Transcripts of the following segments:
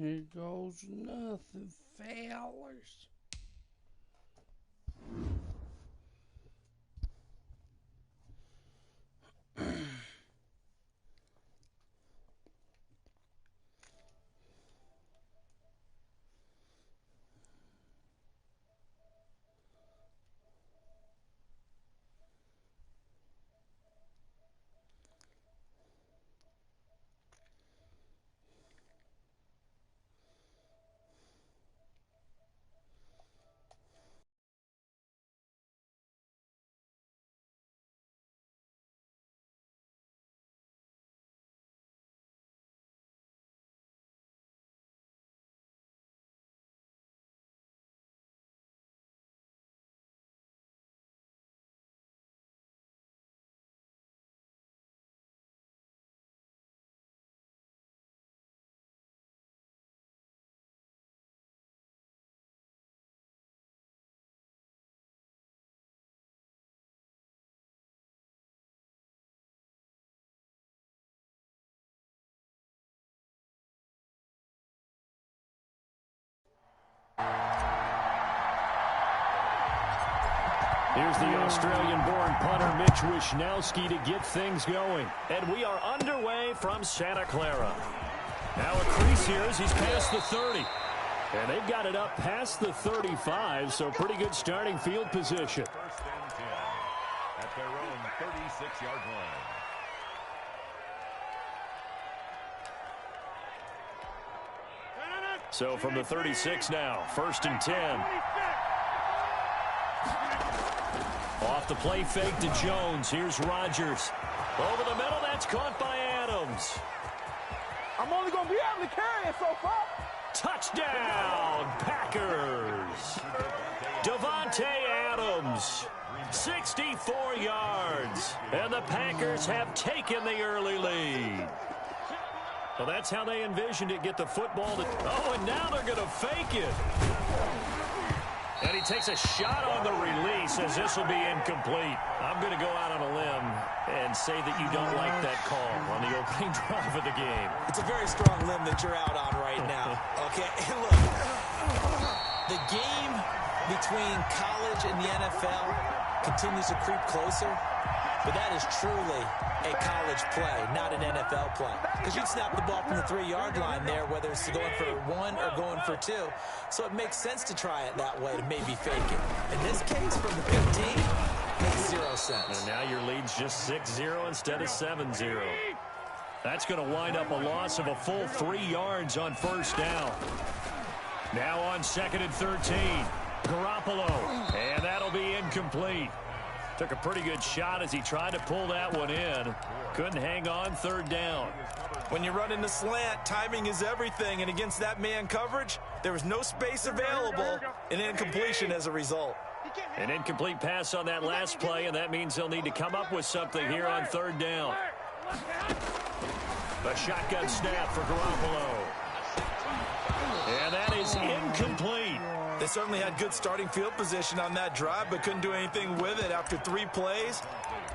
Here goes nothing, fellas. Here's the Australian-born punter Mitch Wishnowsky to get things going. And we are underway from Santa Clara. Now a crease here as he's past the 30. And they've got it up past the 35, so pretty good starting field position. First and 10 at their own 36-yard line. So from the 36 now, first and 10. Off the play fake to Jones. Here's Rodgers. Over the middle, that's caught by Adams. I'm only going to be able to carry it so far. Touchdown, Packers. Davante Adams, 64 yards. And the Packers have taken the early lead. Well, that's how they envisioned it, get the football to... Oh, and now they're going to fake it. And he takes a shot on the release as this will be incomplete. I'm going to go out on a limb and say that you don't like that call on the opening drive of the game. It's a very strong limb that you're out on right now. Okay, look, the game between college and the NFL continues to creep closer, but that is truly a college play, not an NFL play. Because you'd snap the ball from the 3-yard line there, whether it's going for 1 or going for 2. So it makes sense to try it that way to maybe fake it. In this case, from the 15, makes 0 sense. And now your lead's just 6-0 instead of 7-0. That's going to wind up a loss of a full 3 yards on first down. Now on second and 13, Garoppolo, and that'll be incomplete. Took a pretty good shot as he tried to pull that one in. Couldn't hang on third down. When you run in the slant, timing is everything, and against that man coverage, there was no space available, and incompletion as a result. An incomplete pass on that last play, and that means they'll need to come up with something here on third down. A shotgun snap for Garoppolo. And that is incomplete. They certainly had good starting field position on that drive, but couldn't do anything with it after 3 plays.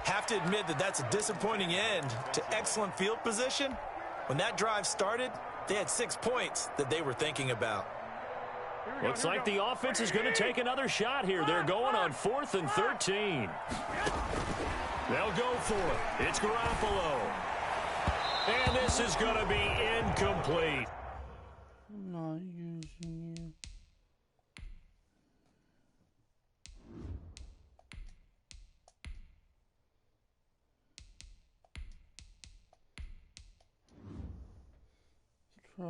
Have to admit that that's a disappointing end to excellent field position. When that drive started, they had 6 points that they were thinking about. Looks like the offense is going to take another shot here. They're going on 4th and 13. They'll go for it. It's Garoppolo. And this is going to be incomplete. I'm not using you. Try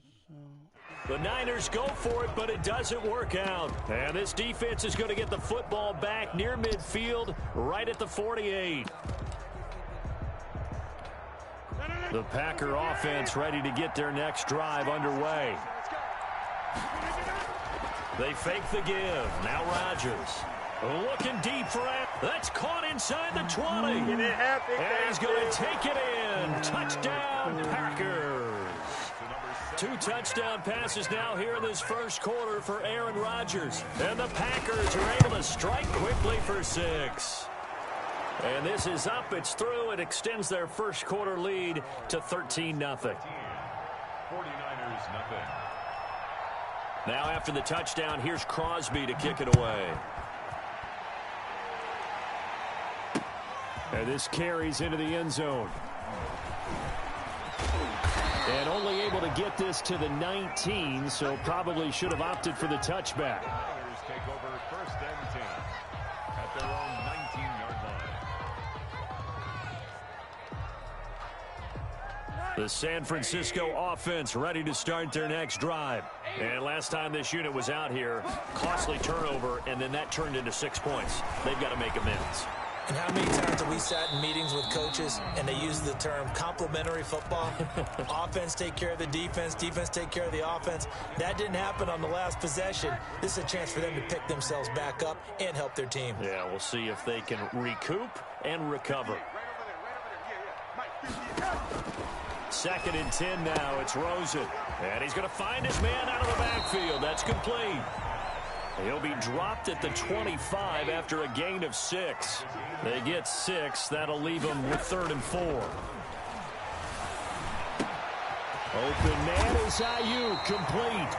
this out. The Niners go for it, but it doesn't work out. And this defense is going to get the football back near midfield, right at the 48. The Packer offense ready to get their next drive underway. They fake the give. Now Rodgers looking deep for it. That's caught inside the 20. And he's going to take it in. Touchdown, Packers. 2 touchdown passes now here in this first quarter for Aaron Rodgers. And the Packers are able to strike quickly for 6. And this is up. It's through. It extends their first quarter lead to 13-0. 49ers Packers nothing. Now after the touchdown, here's Crosby to kick it away. And this carries into the end zone. And only able to get this to the 19, so probably should have opted for the touchback. Packers take over first and 10 at their own 19-yard line. The San Francisco offense ready to start their next drive. And last time this unit was out here, costly turnover, and then that turned into 6 points. They've got to make amends. And how many times have we sat in meetings with coaches and they use the term complementary football? Offense take care of the defense, defense take care of the offense. That didn't happen on the last possession. This is a chance for them to pick themselves back up and help their team. Yeah, we'll see if they can recoup and recover. 2nd and 10 now. It's Rosen. And he's going to find his man out of the backfield. That's complete. He'll be dropped at the 25 after a gain of 6. They get 6. That'll leave them with 3rd and 4. Open man is Ayuk, complete.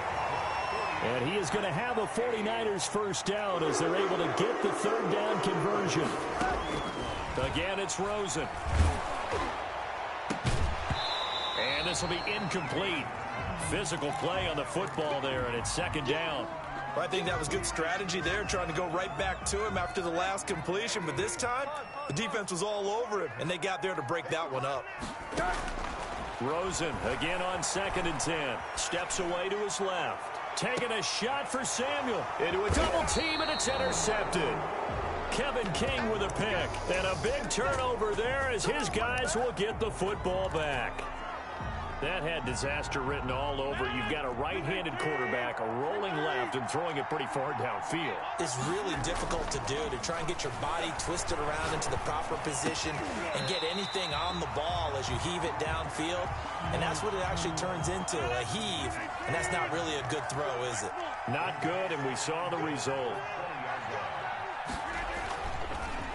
And he is going to have a 49ers first down as they're able to get the 3rd down conversion. Again, it's Rosen. And this will be incomplete. Physical play on the football there, and it's 2nd down. Well, I think that was good strategy there, trying to go right back to him after the last completion. But this time, the defense was all over him, and they got there to break that one up. Rosen again on 2nd and 10. Steps away to his left. Taking a shot for Samuel. Into a double team, and it's intercepted. Kevin King with a pick. And a big turnover there as his guys will get the football back. That had disaster written all over. You've got a right-handed quarterback, a rolling left, and throwing it pretty far downfield. It's really difficult to do, to try and get your body twisted around into the proper position and get anything on the ball as you heave it downfield. And that's what it actually turns into, a heave. And that's not really a good throw, is it? Not good, and we saw the result.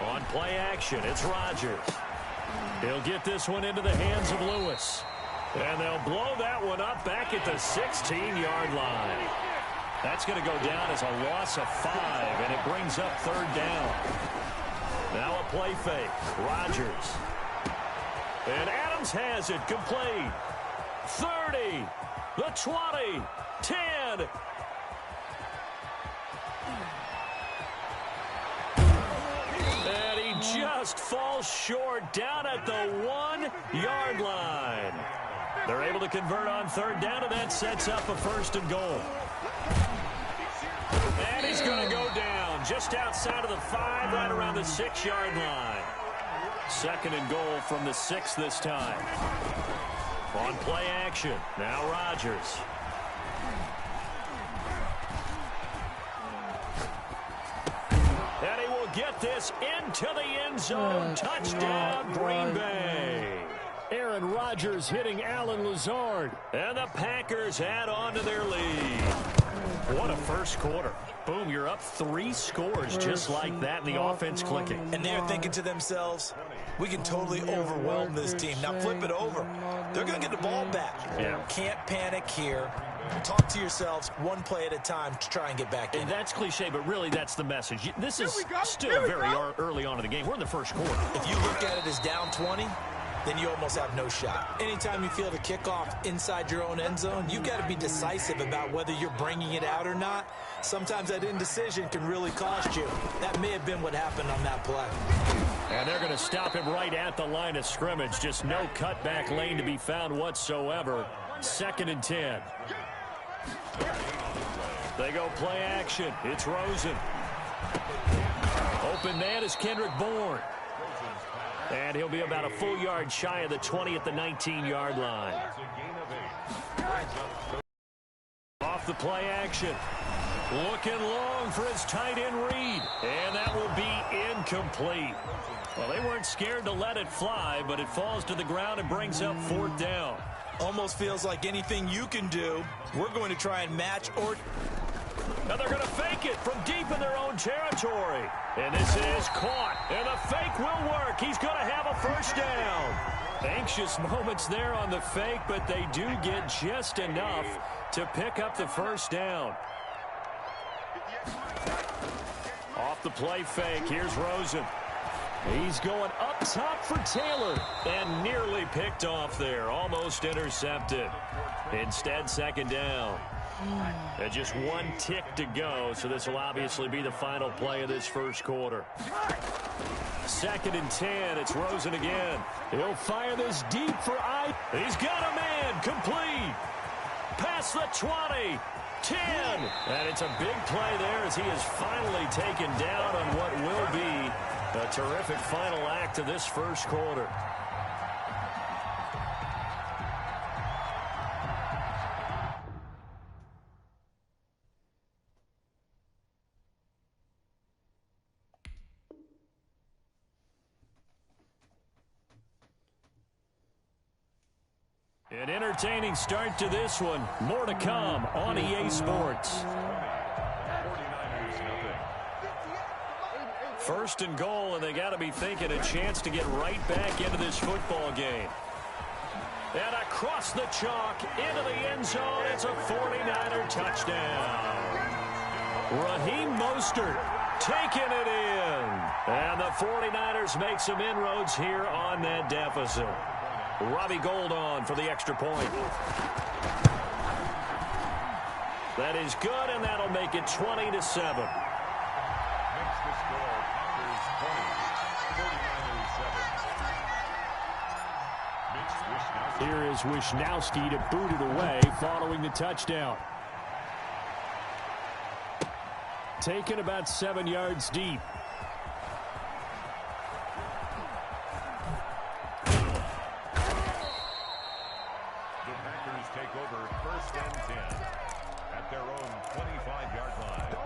On play action, it's Rodgers. He'll get this one into the hands of Lewis. And they'll blow that one up back at the 16-yard line. That's going to go down as a loss of 5, and it brings up 3rd down. Now a play fake. Rodgers. And Adams has it complete. 30, the 20, 10. And he just falls short down at the 1-yard line. They're able to convert on 3rd down, and that sets up a 1st and goal. And he's going to go down just outside of the 5, right around the 6-yard line. 2nd and goal from the 6 this time. On play action, now Rodgers. And he will get this into the end zone. Touchdown, Green Bay. Aaron Rodgers hitting Alan Lazard. And the Packers add on to their lead. What a first quarter. Boom, you're up 3 scores just like that, and the offense clicking. And they're thinking to themselves, we can totally overwhelm this team. Now flip it over. They're going to get the ball back. Yeah. Can't panic here. Talk to yourselves one play at a time to try and get back in. And that's cliche, but really that's the message. This is still very early on in the game. We're in the first quarter. If you look at it as down 20, then you almost have no shot. Anytime you feel the kickoff inside your own end zone, you've got to be decisive about whether you're bringing it out or not. Sometimes that indecision can really cost you. That may have been what happened on that play. And they're going to stop him right at the line of scrimmage. Just no cutback lane to be found whatsoever. 2nd and 10. They go play action. It's Rosen. Open man is Kendrick Bourne. And he'll be about a full yard shy of the 20 at the 19-yard line. Off the play action. Looking long for his tight end read. And that will be incomplete. Well, they weren't scared to let it fly, but it falls to the ground and brings up 4th down. Almost feels like anything you can do, we're going to try and match or... Now they're going to fake it from deep in their own territory. And this is caught. And the fake will work. He's going to have a first down. Anxious moments there on the fake, but they do get just enough to pick up the first down. Off the play fake, here's Rosen. He's going up top for Taylor and nearly picked off there, almost intercepted. Instead, second down. And just one tick to go, so this will obviously be the final play of this first quarter. 2nd and 10, it's Rosen again. He'll fire this deep for He's got a man, complete. Past the 20, 10. And it's a big play there as he is finally taken down on what will be a terrific final act of this first quarter. An entertaining start to this one. More to come on EA Sports. 1st and goal, and they got to be thinking a chance to get right back into this football game. And across the chalk, into the end zone, it's a 49er touchdown. Raheem Mostert taking it in. And the 49ers make some inroads here on that deficit. Robbie Gould on for the extra point. That is good, and that'll make it 20-7. Here is Wisnowski to boot it away following the touchdown. Taken about 7 yards deep. The Packers take over 1st and 10 at their own 25-yard line.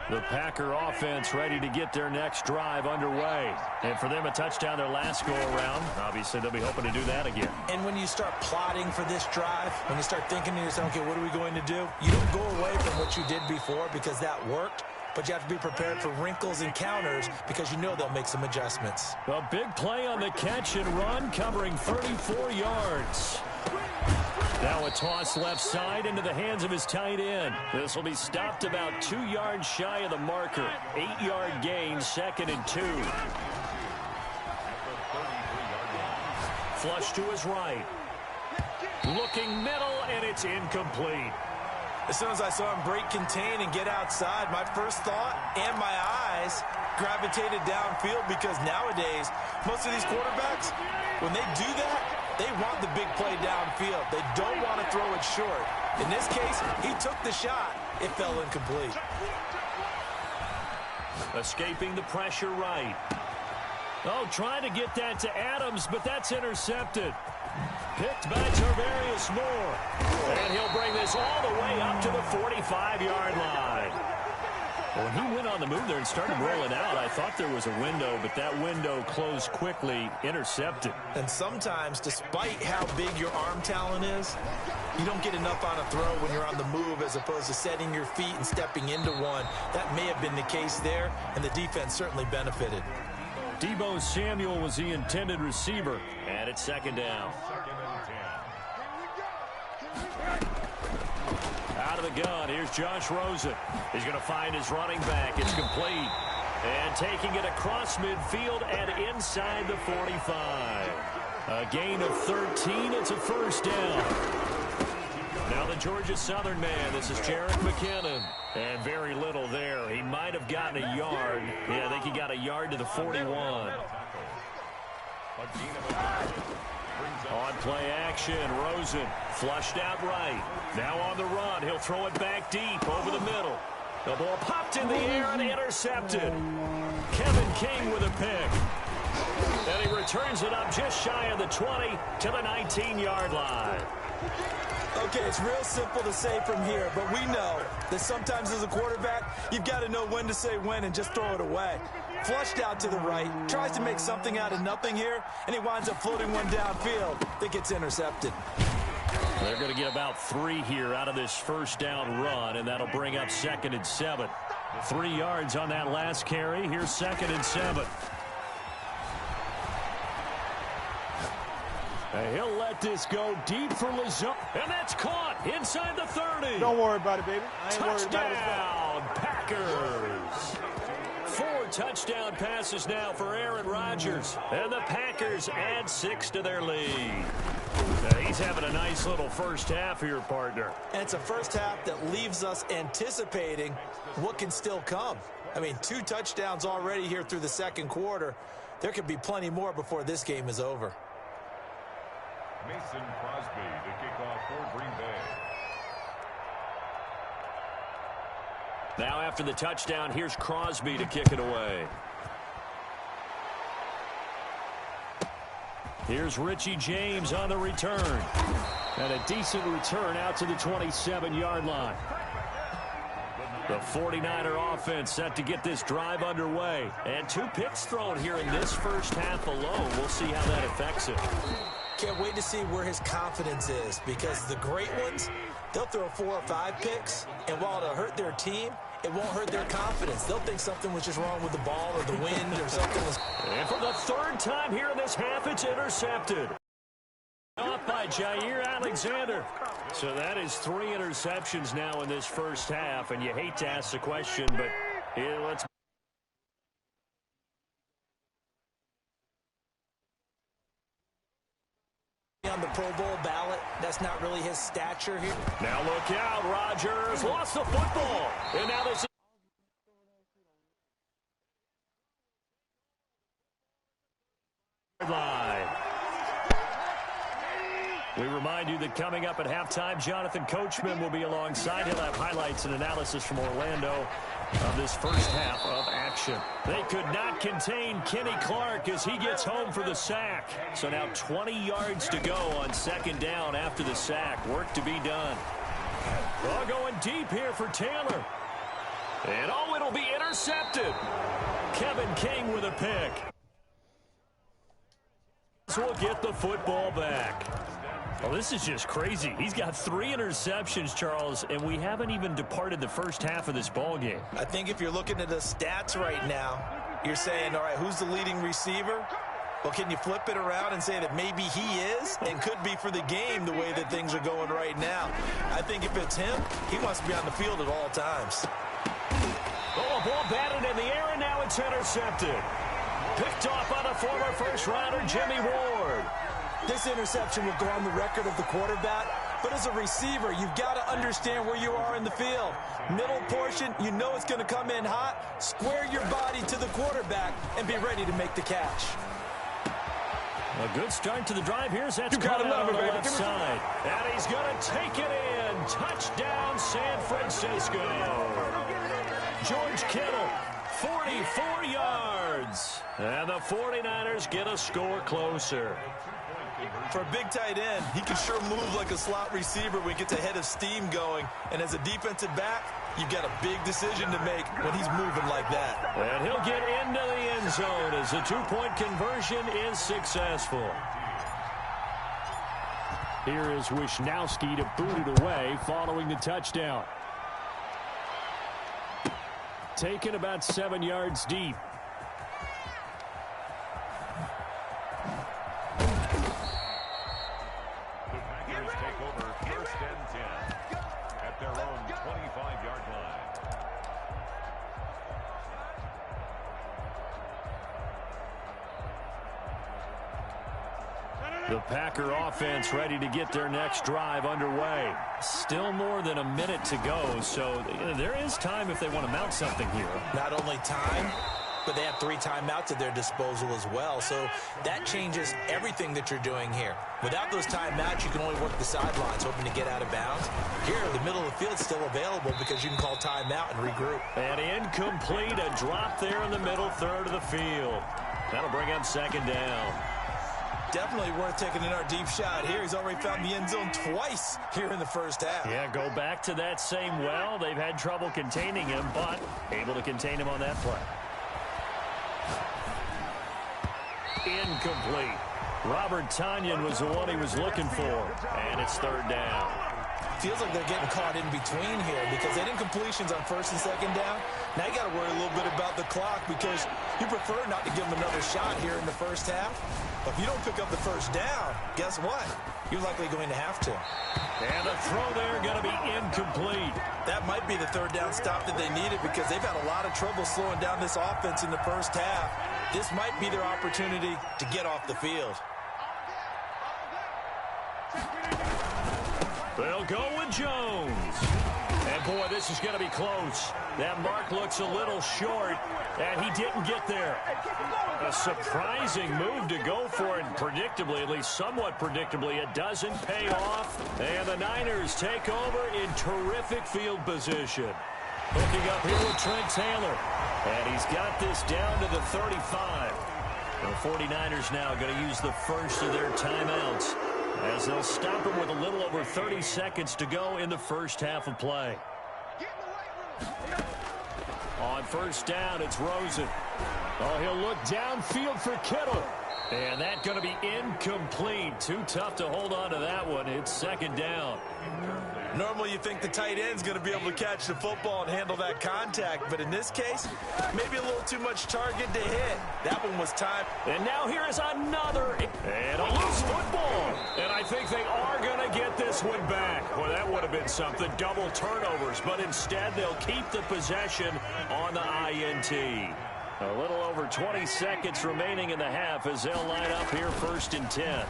The Packer offense ready to get their next drive underway. And for them, a touchdown their last go-around. Obviously, they'll be hoping to do that again. And when you start plotting for this drive, when you start thinking to yourself, okay, what are we going to do? You don't go away from what you did before because that worked. But you have to be prepared for wrinkles and counters because you know they'll make some adjustments. A big play on the catch and run, covering 34 yards. Now a toss left side into the hands of his tight end. This will be stopped about 2 yards shy of the marker. 8-yard gain, 2nd and 2. Flush to his right. Looking middle, and it's incomplete. As soon as I saw him break contain and get outside, my first thought and my eyes gravitated downfield because nowadays, most of these quarterbacks, when they do that, they want the big play downfield. They don't want to throw it short. In this case, he took the shot. It fell incomplete. Escaping the pressure right. Oh, trying to get that to Adams, but that's intercepted. Picked by Tarvarius Moore. And he'll bring this all the way up to the 45-yard line. When he went on the move there and started rolling out, I thought there was a window, but that window closed quickly, intercepted. And sometimes, despite how big your arm talent is, you don't get enough on a throw when you're on the move as opposed to setting your feet and stepping into one. That may have been the case there, and the defense certainly benefited. Deebo Samuel was the intended receiver, and it's 2nd down. Out of the gun, here's Josh Rosen. He's going to find his running back. It's complete. And taking it across midfield and inside the 45. A gain of 13. It's a 1st down. Now the Georgia Southern man. This is Jerick McKinnon. And very little there. He might have gotten a yard. Yeah, I think he got a yard to the 41. On play action, Rosen flushed out right. Now on the run, he'll throw it back deep over the middle. The ball popped in the air and intercepted. Kevin King with a pick. And he returns it up just shy of the 20 to the 19-yard line. Okay, it's real simple to say from here, but we know that sometimes as a quarterback, you've got to know when to say when and just throw it away. Flushed out to the right, tries to make something out of nothing here, and he winds up floating one downfield that gets intercepted. They're going to get about 3 here out of this 1st down run, and that'll bring up 2nd and 7. 3 yards on that last carry. Here's 2nd and 7. He'll let this go deep for Lazard. And that's caught inside the 30. Don't worry about it, baby. I ain't worried about it. Touchdown, Packers. 4 touchdown passes now for Aaron Rodgers. And the Packers add 6 to their lead. He's having a nice little first half here, partner. And it's a first half that leaves us anticipating what can still come. I mean, 2 touchdowns already here through the second quarter. There could be plenty more before this game is over. Mason Crosby to kick off for Green Bay. Now after the touchdown, here's Crosby to kick it away. Here's Richie James on the return. And a decent return out to the 27-yard line. The 49er offense set to get this drive underway. And 2 picks thrown here in this first half alone. We'll see how that affects it. Can't wait to see where his confidence is, because the great ones, they'll throw 4 or 5 picks, and while it'll hurt their team, it won't hurt their confidence. They'll think something was just wrong with the ball or the wind or something was... And for the 3rd time here in this half, it's intercepted. Off by Jair Alexander. So that is 3 interceptions now in this first half, and you hate to ask the question, but let's... on the Pro Bowl ballot. That's not really his stature here. Now look out, Rodgers lost the football. And now this line. We remind you that coming up at halftime, Jonathan Coachman will be alongside. He'll have highlights and analysis from Orlando of this first half of action. They could not contain Kenny Clark as he gets home for the sack. So now 20 yards to go on 2nd down after the sack. Work to be done. Well, going deep here for Taylor. And it'll be intercepted. Kevin King with a pick. We'll get the football back. Well, this is just crazy. He's got 3 interceptions, Charles, and we haven't even departed the first half of this ball game. I think if you're looking at the stats right now, you're saying, all right, who's the leading receiver? Well, can you flip it around and say that maybe he is and could be for the game the way that things are going right now? I think if it's him, he wants to be on the field at all times. Oh, a ball batted in the air, and now it's intercepted. Picked off by the former first-rounder Jimmy Ward. This interception will go on the record of the quarterback, but as a receiver, you've got to understand where you are in the field. Middle portion, you know it's going to come in hot. Square your body to the quarterback and be ready to make the catch. A good start to the drive. Here's that cut out on the left side. And he's going to take it in. Touchdown, San Francisco. George Kittle, 44 yards. And the 49ers get a score closer. For a big tight end, he can sure move like a slot receiver when he gets a head of steam going. And as a defensive back, you've got a big decision to make when he's moving like that. And he'll get into the end zone as the 2-point conversion is successful. Here is Wisnowski to boot it away following the touchdown. Taken about 7 yards deep. The Packer offense ready to get their next drive underway. Still more than a minute to go, so there is time if they want to mount something here. Not only time, but they have 3 timeouts at their disposal as well, so that changes everything that you're doing here. Without those timeouts, you can only work the sidelines, hoping to get out of bounds. Here, the middle of the field is still available because you can call timeout and regroup. And incomplete, a drop there in the middle third of the field. That'll bring up 2nd down. Definitely worth taking another deep shot here. He's already found the end zone twice here in the first half. Yeah, go back to that same well. They've had trouble containing him, but able to contain him on that play. Incomplete. Robert Tonyan was the one he was looking for, and it's 3rd down. feels like they're getting caught in between here because they didn't completions on first and second down. Now you got to worry a little bit about the clock because you prefer not to give them another shot here in the first half. But if you don't pick up the first down, guess what? You're likely going to have to. And the throw there going to be incomplete. That might be the third down stop that they needed because they've had a lot of trouble slowing down this offense in the first half. This might be their opportunity to get off the field. They'll go with Jones. And, boy, this is going to be close. That mark looks a little short, and he didn't get there. A surprising move to go for it, predictably, at least somewhat predictably. It doesn't pay off, and the Niners take over in terrific field position. Hooking up here with Trent Taylor, and he's got this down to the 35. The 49ers now going to use the first of their timeouts, as they'll stop him with a little over 30 seconds to go in the first half of play. On first down, it's Rosen. Oh, he'll look downfield for Kittle. And that's going to be incomplete. Too tough to hold on to that one. It's second down. Normally you think the tight end's going to be able to catch the football and handle that contact. But in this case, maybe a little too much target to hit. That one was timed. And now here is another. And a loose football. And I think they are going to get this one back. Well, that would have been something. Double turnovers. But instead, they'll keep the possession on the INT. A little over 20 seconds remaining in the half as they'll line up here first and 10.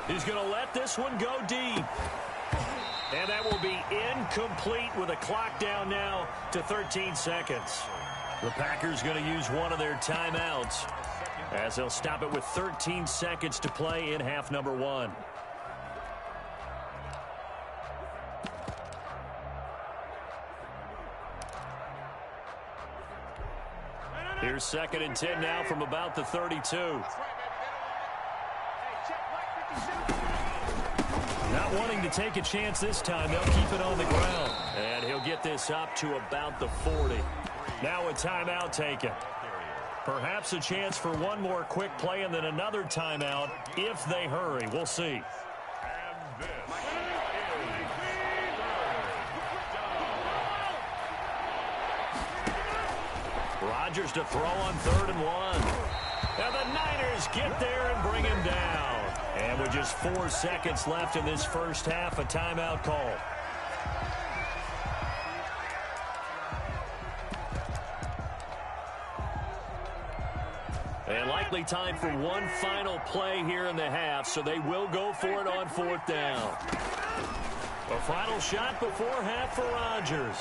He's going to let this one go deep. And that will be incomplete with a clock down now to 13 seconds. The Packers going to use one of their timeouts as they'll stop it with 13 seconds to play in half number one. Here's second and 10 now from about the 32. Not wanting to take a chance this time, they'll keep it on the ground. And he'll get this up to about the 40. Now a timeout taken. Perhaps a chance for one more quick play and then another timeout if they hurry. We'll see. Rodgers to throw on 3rd and 1. And the Niners get there and bring him down. And with just 4 seconds left in this first half, a timeout call. And likely time for one final play here in the half, so they will go for it on 4th down. A final shot before half for Rodgers.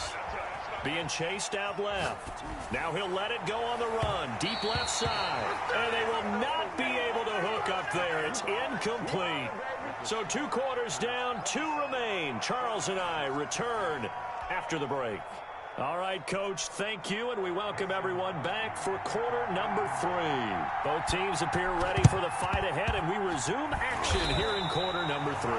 Being chased out left. Now he'll let it go on the run. Deep left side. And they will not be able to hook up there. It's incomplete. So 2 quarters down, 2 remain. Charles and I return after the break. All right, Coach, thank you, and we welcome everyone back for quarter number 3. Both teams appear ready for the fight ahead, and we resume action here in quarter number 3.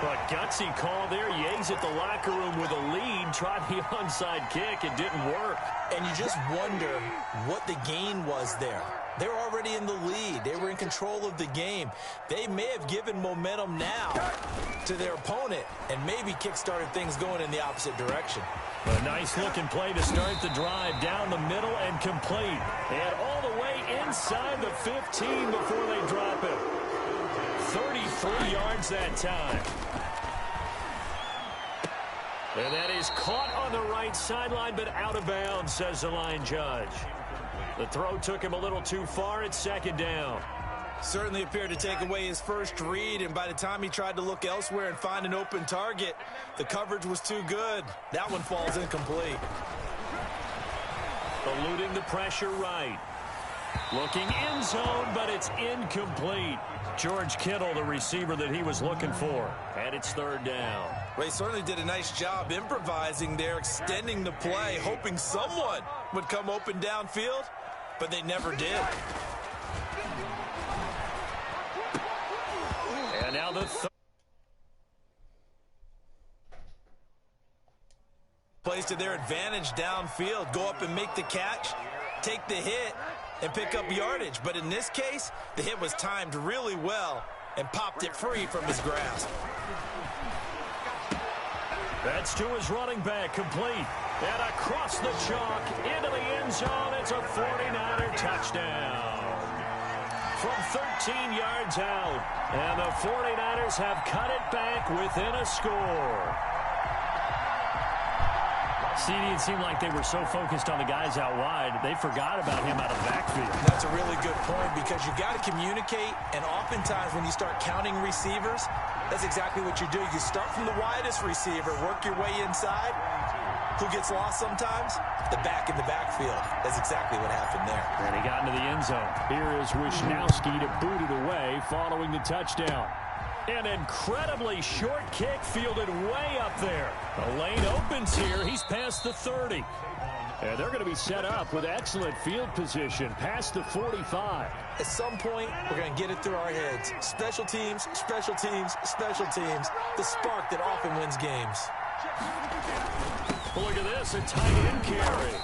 But gutsy call there. Yea's at the locker room with a lead, tried the onside kick. It didn't work. And you just wonder what the gain was there. They're already in the lead. They were in control of the game. They may have given momentum now to their opponent and maybe kick-started things going in the opposite direction. A nice-looking play to start the drive down the middle and complete. And all the way inside the 15 before they drop it. 33 yards that time. And that is caught on the right sideline, but out of bounds, says the line judge. The throw took him a little too far. It's second down. Certainly appeared to take away his first read, and by the time he tried to look elsewhere and find an open target, the coverage was too good. That one falls incomplete. Eluding the pressure right. Looking end zone, but it's incomplete. George Kittle, the receiver that he was looking for. And it's 3rd down. Ray certainly did a nice job improvising there, extending the play, hoping someone would come open downfield, but they never did. And now the plays to their advantage downfield. Go up and make the catch, take the hit, and pick up yardage. But in this case, the hit was timed really well, and popped it free from his grasp. That's to his running back, complete. And across the chalk, into the end zone, it's a 49er touchdown. From 13 yards out, and the 49ers have cut it back within a score. CD, it seemed like they were so focused on the guys out wide, they forgot about him out of the backfield. That's a really good point because you got to communicate, and oftentimes when you start counting receivers, that's exactly what you do. You start from the widest receiver, work your way inside. Who gets lost sometimes? The back in the backfield. That's exactly what happened there. And he got into the end zone. Here is Wisnowski to boot it away following the touchdown. An incredibly short kick fielded way up there. The lane opens here. He's past the 30. And they're going to be set up with excellent field position past the 45. At some point, we're going to get it through our heads. Special teams, special teams, special teams. The spark that often wins games. Look at this, a tight end carry.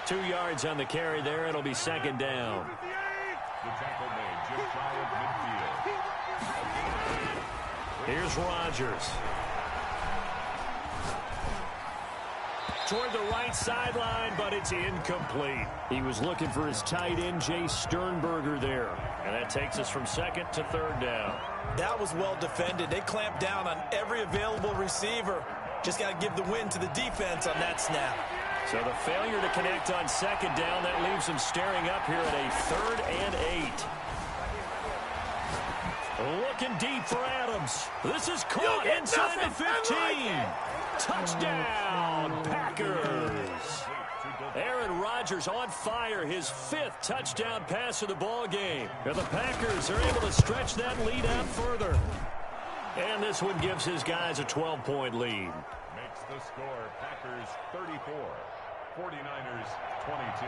2 yards on the carry there. It'll be second down. The tackle made just shy of midfield. Here's Rodgers. Toward the right sideline, but it's incomplete. He was looking for his tight end, Jay Sternberger, there. And that takes us from second to third down. That was well defended. They clamped down on every available receiver. Just got to give the win to the defense on that snap. So the failure to connect on second down, that leaves him staring up here at a 3rd and 8. Looking deep for Adams. This is caught inside the 15. Touchdown, Packers. Aaron Rodgers on fire, his 5th touchdown pass of the ball game. And the Packers are able to stretch that lead out further. And this one gives his guys a 12-point lead. Makes the score Packers 34, 49ers 22.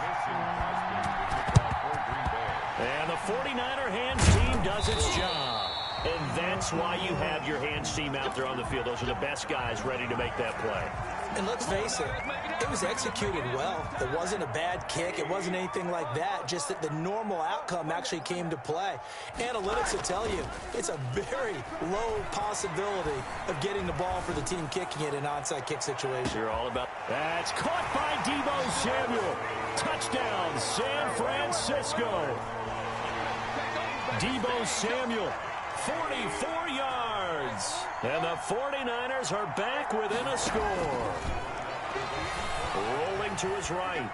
Mason Crosby with the ball for Green Bay. And the 49er hands team does its job. And that's why you have your hands team out there on the field. Those are the best guys ready to make that play. And let's face it, it was executed well. It wasn't a bad kick. It wasn't anything like that. Just that the normal outcome actually came to play. Analytics will tell you it's a very low possibility of getting the ball for the team kicking it in an onside kick situation. You're all about. That's caught by Deebo Samuel. Touchdown, San Francisco. Deebo Samuel. 44 yards. And the 49ers are back within a score. Rolling to his right.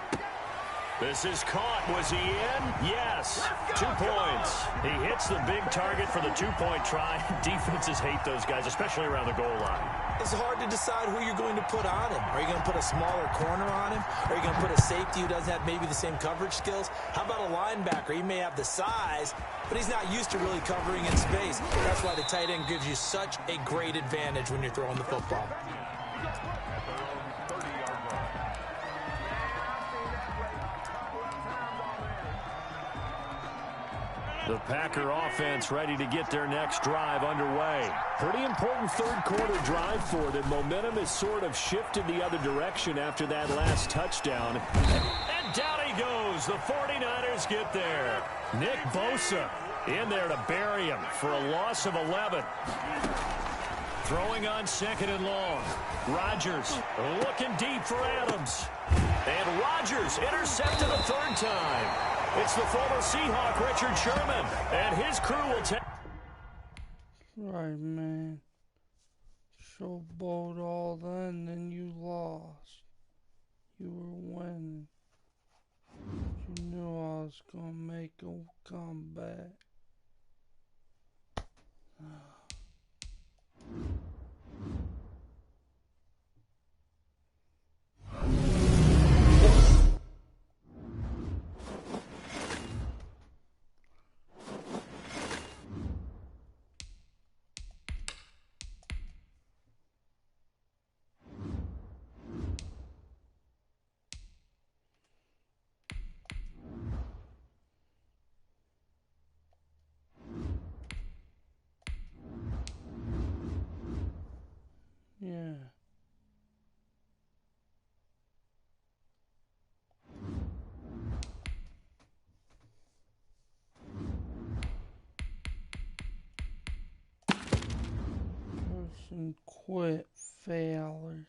This is caught. Was he in? Yes. 2 points. He hits the big target for the 2-point try. Defenses hate those guys, especially around the goal line. It's hard to decide who you're going to put on him. Are you going to put a smaller corner on him? Are you going to put a safety who doesn't have maybe the same coverage skills? How about a linebacker? He may have the size, but he's not used to really covering in space. That's why the tight end gives you such a great advantage when you're throwing the football. The Packer offense ready to get their next drive underway. Pretty important third-quarter drive for them. Momentum has sort of shifted the other direction after that last touchdown. And down he goes. The 49ers get there. Nick Bosa in there to bury him for a loss of 11. Throwing on 2nd and long. Rodgers looking deep for Adams. And Rodgers intercepted a 3rd time. It's the former Seahawk, Richard Sherman, and his crew will take. Right, man. Showboat all that, and then you lost. You were winning. You knew I was gonna make a comeback. Yeah. and quit, fellas.